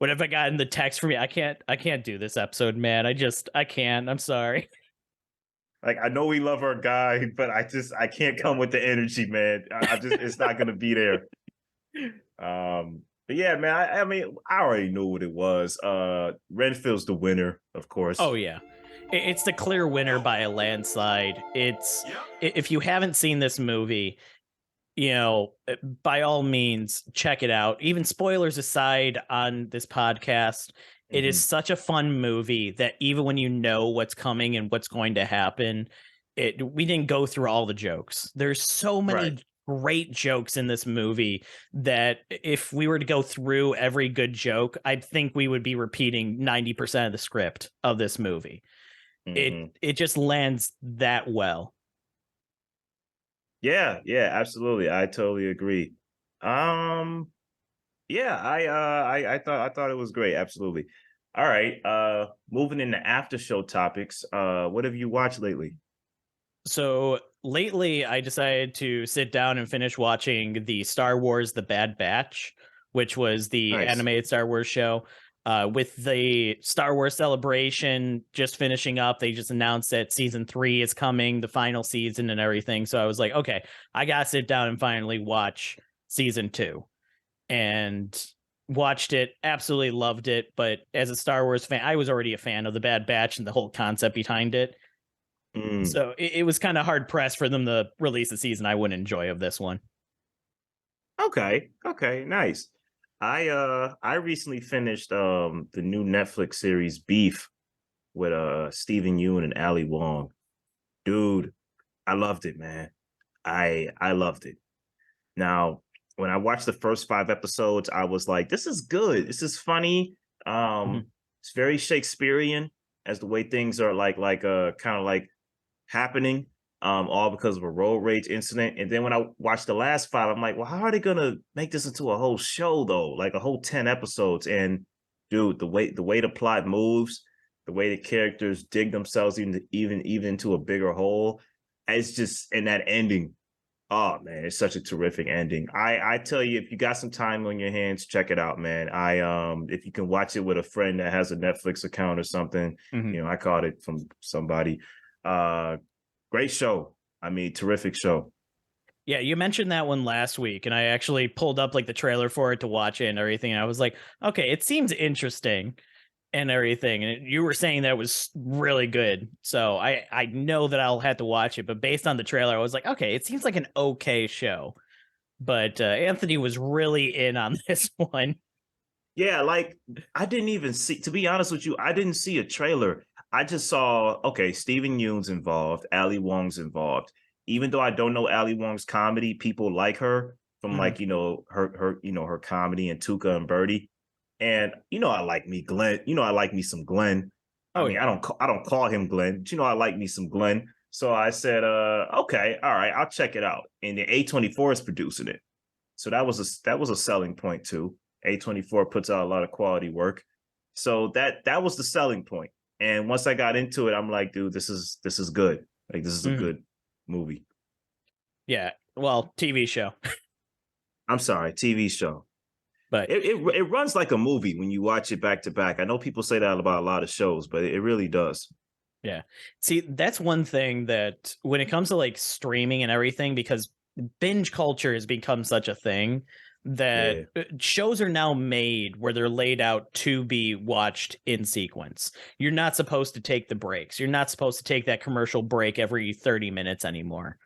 What if I got in the text for me? I can't do this episode, man. I can't. I'm sorry. Like, I know we love our guy, but I can't come with the energy, man. It's not gonna be there. But yeah, man, I mean, I already knew what it was. Renfield's the winner, of course. Oh yeah. It's the clear winner by a landslide. If you haven't seen this movie, you know, by all means, check it out. Even spoilers aside on this podcast, it is such a fun movie that even when you know what's coming and what's going to happen, we didn't go through all the jokes. There's so many great jokes in this movie that if we were to go through every good joke, I think we would be repeating 90% of the script of this movie. It just lands that well. Yeah, absolutely. I totally agree. Yeah, I thought it was great. Absolutely. All right. Moving into after show topics. What have you watched lately? So lately, I decided to sit down and finish watching the Star Wars: The Bad Batch, which was the animated Star Wars show. With the Star Wars Celebration just finishing up, they just announced that season 3 is coming, the final season and everything. So I was like, okay, I gotta sit down and finally watch season 2. And watched it, absolutely loved it. But as a Star Wars fan, I was already a fan of the Bad Batch and the whole concept behind it. So it was kind of hard pressed for them to release a season I wouldn't enjoy of this one. Okay, nice. I recently finished the new Netflix series Beef with Stephen Yeun and Ali Wong. Dude, I loved it, man. I loved it. Now, when I watched the first 5 episodes, I was like, this is good. This is funny. It's very Shakespearean as the way things are like kind of like happening. All because of a road rage incident. And then when I watched the last 5, I'm like, well, how are they gonna make this into a whole show though? Like a whole 10 episodes. And dude, the way the plot moves, the way the characters dig themselves even into a bigger hole, it's just in that ending. Oh man, it's such a terrific ending. I tell you, if you got some time on your hands, check it out, man. If you can watch it with a friend that has a Netflix account or something, I caught it from somebody. Great show. I mean, terrific show. Yeah, you mentioned that one last week, and I actually pulled up like the trailer for it to watch it and everything. And I was like, okay, it seems interesting and everything. And you were saying that it was really good. So I know that I'll have to watch it. But based on the trailer, I was like, okay, it seems like an okay show. But Anthony was really in on this one. Yeah, like I didn't even see, to be honest with you, I didn't see a trailer. I just saw, okay, Steven Yeun's involved, Ali Wong's involved. Even though I don't know Ali Wong's comedy, people like her from like, her comedy and Tuca and Birdie. And I like me Glenn. I like me some Glenn. Oh, I mean, yeah. I don't call him Glenn, but I like me some Glenn. So I said, okay, all right, I'll check it out. And the A24 is producing it. So that was a selling point too. A24 puts out a lot of quality work. So that was the selling point. And once I got into it, I'm like, dude, this is good. Like this is a good movie. Yeah. Well, TV show. I'm sorry, TV show. But it runs like a movie when you watch it back to back. I know people say that about a lot of shows, but it really does. yeah. See, that's one thing that when it comes to like streaming and everything, because binge culture has become such a thing that shows are now made where they're laid out to be watched in sequence. You're not supposed to take the breaks. You're not supposed to take that commercial break every 30 minutes anymore.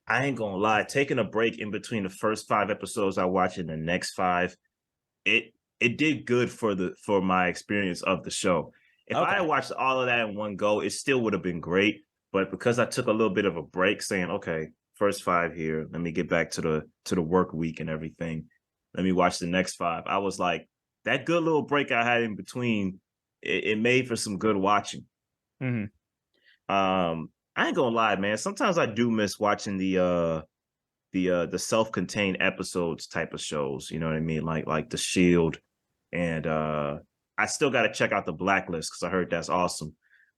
I ain't gonna lie, taking a break in between the first 5 episodes I watched and the next 5, it did good for my experience of the show. If I had watched all of that in one go, it still would have been great. But because I took a little bit of a break, saying, okay, first 5 here, let me get back to the work week and everything. Let me watch the next 5. I was like, that good little break I had in between, it made for some good watching. I ain't gonna lie, man. Sometimes I do miss watching the self-contained episodes type of shows. You know what I mean? Like The Shield, and I still got to check out The Blacklist because I heard that's awesome.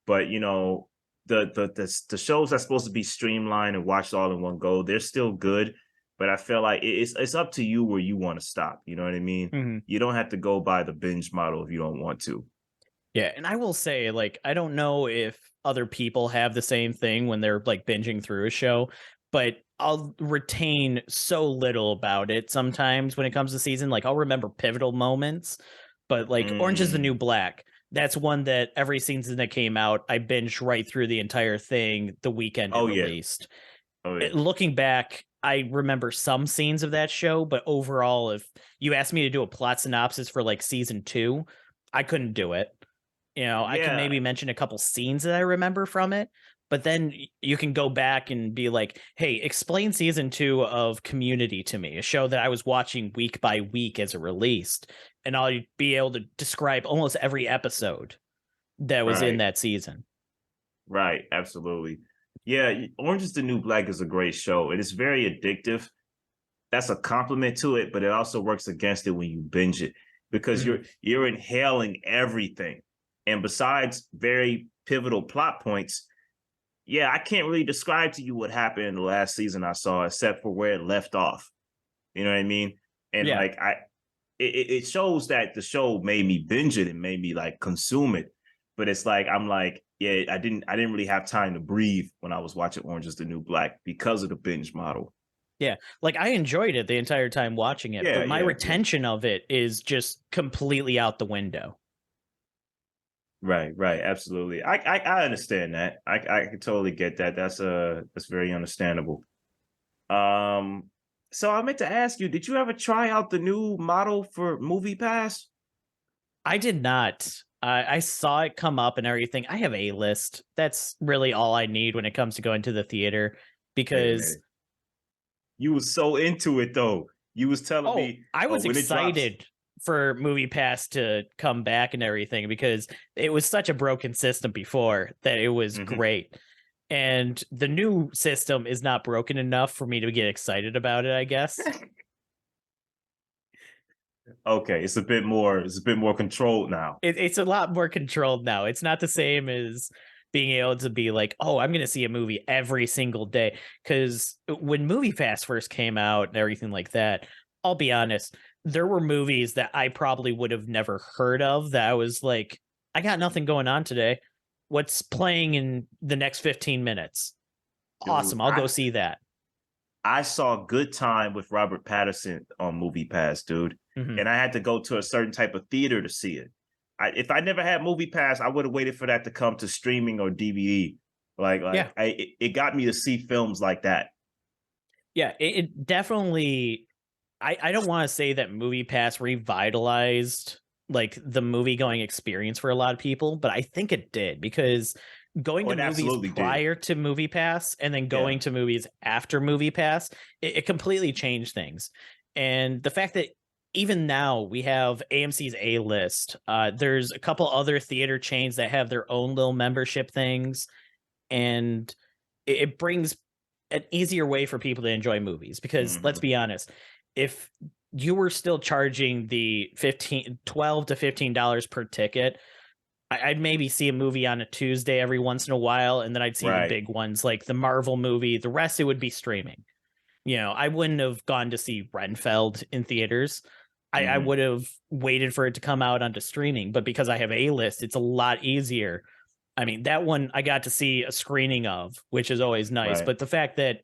But the shows that's supposed to be streamlined and watched all in one go, they're still good. But I feel like it's up to you where you want to stop. You know what I mean? You don't have to go by the binge model if you don't want to. Yeah, and I will say, like, I don't know if other people have the same thing when they're like binging through a show, but I'll retain so little about it sometimes when it comes to season. Like, I'll remember pivotal moments, but like Orange is the New Black, that's one that every season that came out, I binged right through the entire thing the weekend it released. Looking back, I remember some scenes of that show, but overall, if you asked me to do a plot synopsis for like season 2, I couldn't do it. I can maybe mention a couple scenes that I remember from it, but then you can go back and be like, hey, explain season 2 of Community to me, a show that I was watching week by week as it released. And I'll be able to describe almost every episode that was in that season. Right. Absolutely. Yeah. Orange is the New Black is a great show. It is very addictive. That's a compliment to it, but it also works against it when you binge it because you're inhaling everything. And besides very pivotal plot points, I can't really describe to you what happened in the last season I saw, except for where it left off. You know what I mean? And like it shows that the show made me binge it and made me like consume it. But it's like I'm like, I didn't really have time to breathe when I was watching Orange is the New Black because of the binge model. Yeah, like I enjoyed it the entire time watching it, but my retention of it is just completely out the window. Right, absolutely. I understand that. I can totally get that. That's very understandable. So I meant to ask you, did you ever try out the new model for Moviepass? I did not. I saw it come up and everything. I have A-list. That's really all I need when it comes to going to the theater because you was so into it though. You was telling me I was excited for Moviepass to come back and everything because it was such a broken system before that it was great. And the new system is not broken enough for me to get excited about it, I guess. Okay, it's a bit more controlled now. It's a lot more controlled now. It's not the same as being able to be like, oh, I'm going to see a movie every single day. Because when Moviepass first came out and everything like that, I'll be honest, there were movies that I probably would have never heard of that I was like, I got nothing going on today. What's playing in the next 15 minutes? Dude, Awesome. I'll go see that. I saw Good Time with Robert Pattinson on Moviepass, dude. Mhm. And I had to go to a certain type of theater to see it. If I never had Moviepass, I would have waited for that to come to streaming or DVD. Yeah. It got me to see films like that. Yeah, it definitely. I don't want to say that Moviepass revitalized like the movie going experience for a lot of people, but I think it did because going Oh, to it movies absolutely did. prior to Moviepass and then going to movies after Moviepass, it completely changed things. And the fact that even now we have AMC's A List, there's a couple other theater chains that have their own little membership things, and it brings an easier way for people to enjoy movies because let's be honest, if you were still charging the $12 to $15 per ticket, I'd maybe see a movie on a Tuesday every once in a while, and then I'd see the Right. big ones like the Marvel movie. The rest, it would be streaming. You know, I wouldn't have gone to see Renfield in theaters. I would have waited for it to come out onto streaming, but because I have A List, it's a lot easier. I mean, that one I got to see a screening of, which is always nice. Right. But the fact that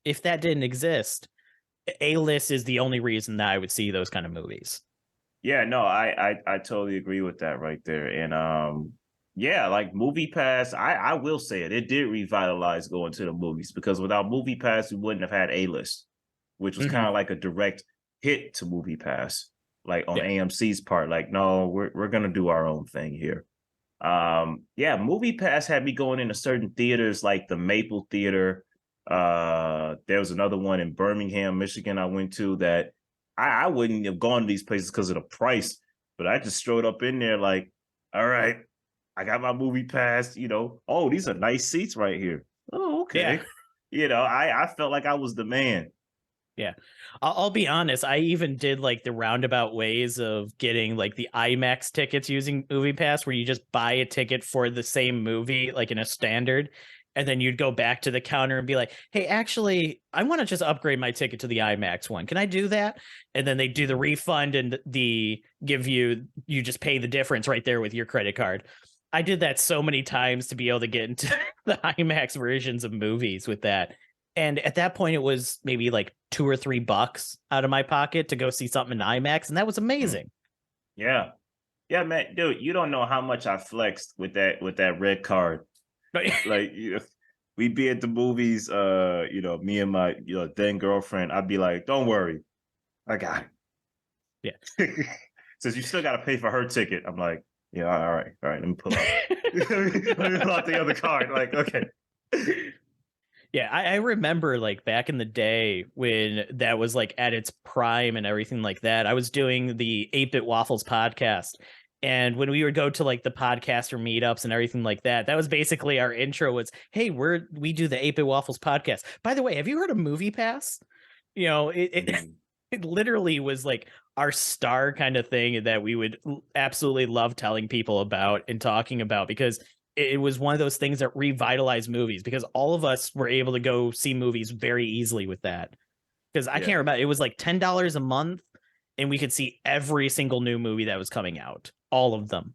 if that didn't exist, A List is the only reason that I would see those kind of movies. Yeah, no, I totally agree with that right there. And yeah, like Moviepass, I will say it did revitalize going to the movies because without Moviepass, we wouldn't have had A-List, which was kind of like a direct hit to Moviepass, like on AMC's part. Like, no, we're gonna do our own thing here. Yeah, Moviepass had me going into certain theaters like the Maple Theater. There was another one in Birmingham, Michigan I went to that I wouldn't have gone to these places because of the price, but I just strode up in there like, all right, I got my Moviepass, oh, these are nice seats right here. Oh, okay. Yeah. I felt like I was the man. Yeah. I'll be honest. I even did like the roundabout ways of getting like the IMAX tickets using Moviepass, where you just buy a ticket for the same movie, like in a standard. And then you'd go back to the counter and be like, hey, actually, I want to just upgrade my ticket to the IMAX one. Can I do that? And then they do the refund and you just pay the difference right there with your credit card. I did that so many times to be able to get into the IMAX versions of movies with that. And at that point, it was maybe like $2 or $3 out of my pocket to go see something in IMAX. And that was amazing. Yeah. Yeah, man, dude, you don't know how much I flexed with that red card. Like, we'd be at the movies, me and my then girlfriend. I'd be like, don't worry, I got it. Yeah. Says you still got to pay for her ticket. I'm like, yeah, all right, let me pull out. Let me pull out the other card. Like, okay. Yeah, I remember like back in the day when that was like at its prime and everything like that. I was doing the 8-Bit Waffles podcast. And when we would go to like the podcaster meetups and everything like that, that was basically our intro was, hey, we do the 8-Bit Waffles podcast. By the way, have you heard of Moviepass? It literally was like our star kind of thing that we would absolutely love telling people about and talking about, because it was one of those things that revitalized movies, because all of us were able to go see movies very easily with that. Because I can't remember, it was like $10 a month and we could see every single new movie that was coming out, all of them.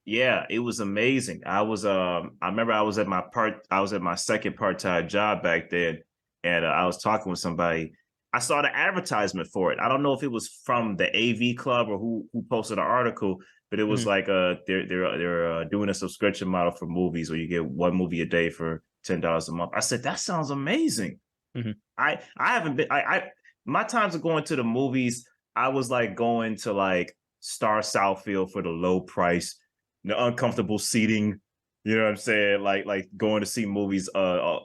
Yeah, it was amazing. I remember I was at my second part-time job back then, and I was talking with somebody. I saw the advertisement for it. I don't know if it was from the AV Club or who posted the article, but it was like they're doing a subscription model for movies where you get one movie a day for $10 a month. I said, that sounds amazing. I haven't been my times of going to the movies, I was like going to like Star Southfield for the low price, the uncomfortable seating, you know what I'm saying? Like going to see movies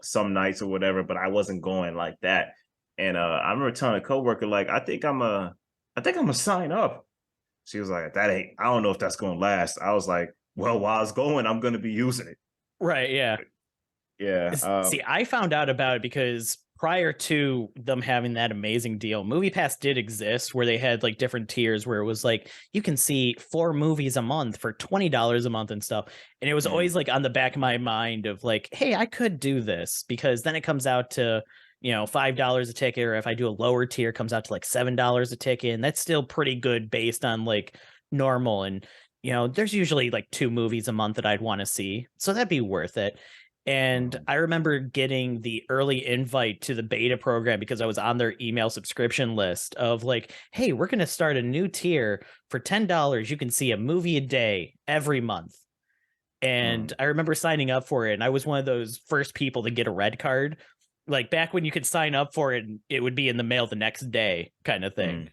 some nights or whatever, but I wasn't going like that. And I remember telling a coworker, like, I think I'm gonna sign up. She was like, I don't know if that's gonna last. I was like, well, while I was going, I'm gonna be using it. Right, yeah. Yeah. See, I found out about it because prior to them having that amazing deal, MoviePass did exist where they had like different tiers where it was like you can see 4 movies a month for $20 a month and stuff. And it was always like on the back of my mind of like, hey, I could do this, because then it comes out to, $5 a ticket, or if I do a lower tier, it comes out to like $7 a ticket. And that's still pretty good based on like normal. And, there's usually like 2 movies a month that I'd want to see. So that'd be worth it. And I remember getting the early invite to the beta program because I was on their email subscription list of like, hey, we're going to start a new tier for $10. You can see a movie a day every month. And I remember signing up for it. And I was one of those first people to get a red card. Like back when you could sign up for it, it would be in the mail the next day kind of thing.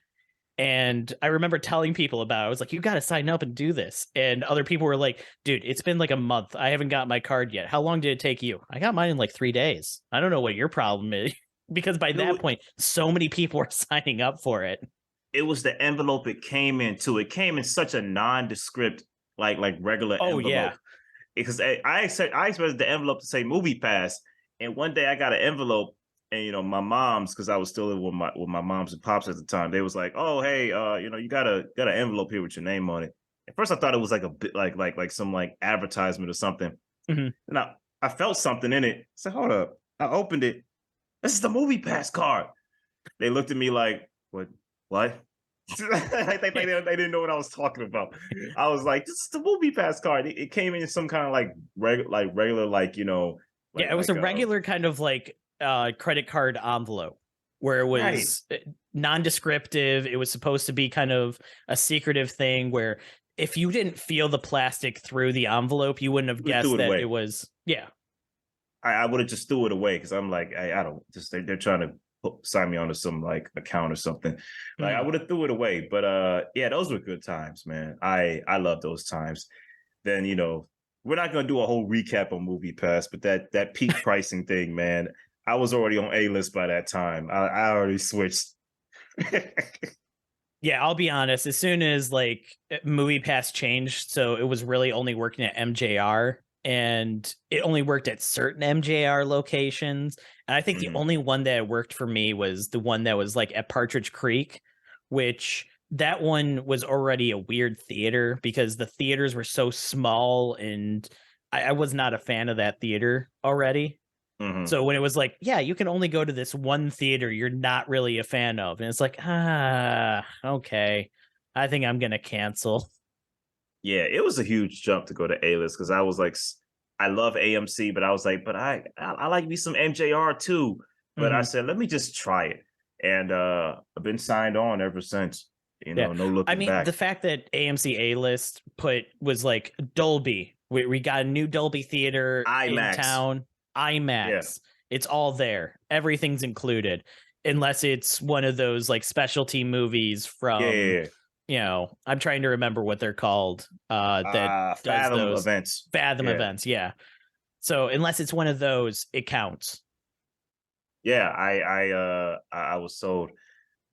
And I remember telling people about it. I was like, you got to sign up and do this. And other people were like, dude, it's been like a month. I haven't got my card yet. How long did it take you? I got mine in like 3 days. I don't know what your problem is. Because by that point, so many people were signing up for it. It was the envelope it came in too. It came in such a nondescript, like regular envelope. Yeah. Because I expected the envelope to say Moviepass. And one day I got an envelope, and my mom's, because I was still with my moms and pops at the time, they was like, "Oh, hey, you got an envelope here with your name on it." At first, I thought it was like a bit like some like advertisement or something. And I felt something in it. I said, "Hold up!" I opened it. This is the Moviepass card. They looked at me like, "What? What?" they didn't know what I was talking about. I was like, "This is the Moviepass card." It came in some kind of like regular it was a regular kind of like credit card envelope where it was non-descriptive. It was supposed to be kind of a secretive thing where if you didn't feel the plastic through the envelope, you wouldn't have guessed that it was. Yeah. I would have just threw it away because I'm like, I don't just, they're trying to sign me onto some like account or something. Like I would have threw it away. But yeah, those were good times, man. I love those times. Then, we're not going to do a whole recap on Moviepass, but that peak pricing thing, man, I was already on A-list by that time. I already switched. Yeah, I'll be honest. As soon as like Moviepass changed, so it was really only working at MJR, and it only worked at certain MJR locations. And I think the only one that worked for me was the one that was like at Partridge Creek, which that one was already a weird theater because the theaters were so small, and I was not a fan of that theater already. So when it was like, yeah, you can only go to this one theater you're not really a fan of, and it's like, okay, I think I'm gonna cancel. Yeah, it was a huge jump to go to A-list because I was like, I love AMC, but I was like, but I like me some MJR too. But I said, let me just try it, and I've been signed on ever since. No looking back. The fact that AMC A-list was like Dolby. We got a new Dolby theater IMAX. In town. IMAX. Yeah. It's all there. Everything's included, unless it's one of those like specialty movies from. I'm trying to remember what they're called. That Fathom events. Fathom events. Yeah. So unless it's one of those, it counts. Yeah, I was sold.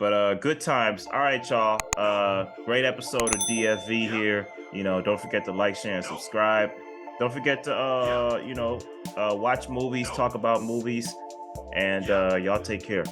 But good times. All right, y'all. Great episode of DFV here. Don't forget to like, share, and subscribe. Don't forget to watch movies, talk about movies, and y'all take care.